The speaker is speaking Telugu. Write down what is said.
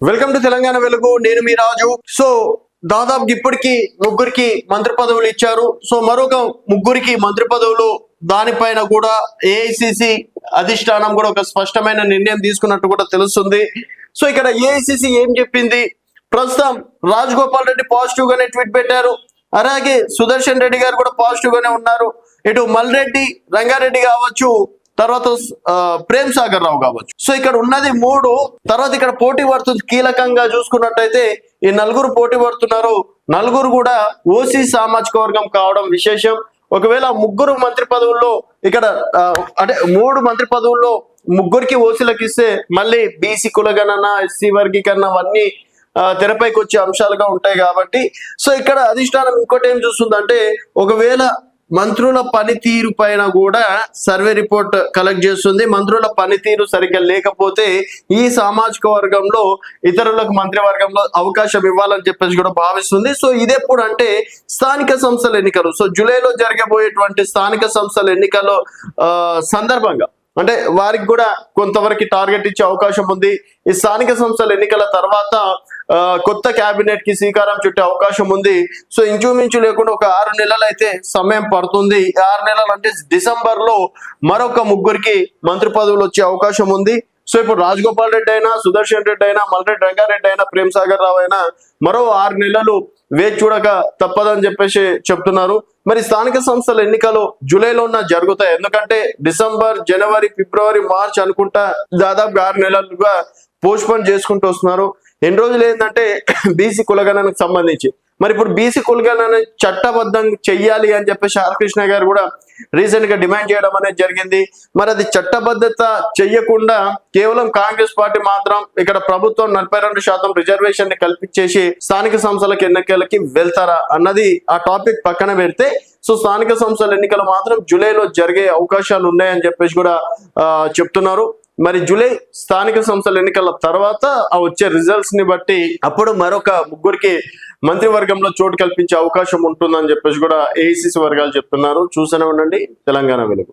వెల్కమ్ టు తెలంగాణ వెలుగు. నేను మీ రాజు. సో దాదాపు ఇప్పటికి ముగ్గురికి మంత్రి పదవులు ఇచ్చారు. సో మరొక ముగ్గురికి మంత్రి పదవులు దానిపైన కూడా ఏఐసిసి అధిష్టానం కూడా ఒక స్పష్టమైన నిర్ణయం తీసుకున్నట్టు కూడా తెలుస్తుంది. సో ఇక్కడ ఏఐసిసి ఏం చెప్పింది, ప్రస్తుతం రాజగోపాల్ రెడ్డి పాజిటివ్ గానే ట్వీట్ పెట్టారు. అలాగే సుదర్శన్ రెడ్డి గారు కూడా పాజిటివ్ గానే ఉన్నారు. ఇటు మల్రెడ్డి, రంగారెడ్డి కావచ్చు, తర్వాత ప్రేమ్ సాగర్ రావు కావచ్చు. సో ఇక్కడ ఉన్నది మూడు. తర్వాత ఇక్కడ పోటీ పడుతుంది. కీలకంగా చూసుకున్నట్టయితే ఈ నలుగురు పోటీ పడుతున్నారు. నలుగురు కూడా ఓసీ సామాజిక వర్గం కావడం విశేషం. ఒకవేళ ముగ్గురు మంత్రి పదవుల్లో ఇక్కడ అంటే మూడు మంత్రి పదవుల్లో ముగ్గురికి ఓసీలకు ఇస్తే మళ్ళీ బీసీ కులగణన, ఎస్సీ వర్గీకరణ అవన్నీ తెరపైకి వచ్చే అంశాలుగా ఉంటాయి కాబట్టి సో ఇక్కడ అధిష్టానం ఇంకోటి ఏం చూస్తుందంటే, ఒకవేళ మంత్రుల పనితీరు పైన కూడా సర్వే రిపోర్ట్ కలెక్ట్ చేస్తుంది. మంత్రుల పనితీరు సరిగ్గా లేకపోతే ఈ సామాజిక వర్గంలో ఇతరులకు మంత్రివర్గంలో అవకాశం ఇవ్వాలని చెప్పేసి కూడా భావిస్తుంది. సో ఇది ఎప్పుడు అంటే స్థానిక సంస్థల ఎన్నికలు. సో జూలైలో జరగబోయేటువంటి స్థానిక సంస్థల ఎన్నికల సందర్భంగా అంటే వారికి కూడా కొంతవరకు టార్గెట్ ఇచ్చే అవకాశం ఉంది. ఈ స్థానిక సంస్థల ఎన్నికల తర్వాత కొత్త క్యాబినెట్ కి శ్రీకారం చుట్టే అవకాశం ఉంది. సో ఇంచుమించు లేకుండా ఒక 6 నెలలు అయితే సమయం పడుతుంది. 6 నెలలు అంటే డిసెంబర్ లో మరొక ముగ్గురికి మంత్రి పదవులు వచ్చే అవకాశం ఉంది. సో ఇప్పుడు రాజగోపాల్ రెడ్డి అయినా, సుదర్శన్ రెడ్డి అయినా, మల్రెడ్డి రంగారెడ్డి అయినా, ప్రేమ్ సాగర్ రావు అయినా మరో 6 నెలలు వేచి చూడక తప్పదని చెప్పేసి చెప్తున్నారు. మరి స్థానిక సంస్థల ఎన్నికలు జూలైలో జరుగుతాయి. ఎందుకంటే డిసెంబర్, జనవరి, ఫిబ్రవరి, మార్చ్ అనుకుంటా దాదాపు 6 నెలలుగా పోస్ట్పోన్ చేసుకుంటూ వస్తున్నారు. ఎన్ని రోజులు ఏంటంటే బీసీ కులగణనకు సంబంధించి మరి ఇప్పుడు బీసీ కులగణన చట్టబద్ధంగా చెయ్యాలి అని చెప్పేసి కృష్ణ గారు కూడా రీసెంట్ గా డిమాండ్ చేయడం అనేది జరిగింది. మరి అది చట్టబద్ధత చెయ్యకుండా కేవలం కాంగ్రెస్ పార్టీ మాత్రం ఇక్కడ ప్రభుత్వం 42% రిజర్వేషన్ ని కల్పించేసి స్థానిక సంస్థలకు ఎన్నికలకి వెళ్తారా అన్నది ఆ టాపిక్ పక్కన పెడితే సో స్థానిక సంస్థల ఎన్నికలు మాత్రం జూలైలో జరిగే అవకాశాలు ఉన్నాయని చెప్పేసి కూడా చెప్తున్నారు. మరి జూలై స్థానిక సంస్థల ఎన్నికల తర్వాత వచ్చే రిజల్ట్స్ ని బట్టి అప్పుడు మరొక ముగ్గురికి మంత్రివర్గంలో చోటు కల్పించే అవకాశం ఉంటుందని చెప్పేసి కూడా ఏఐసిసి వర్గాలు చెప్తున్నారు. చూస్తూనే ఉండండి తెలంగాణ వెలుగు.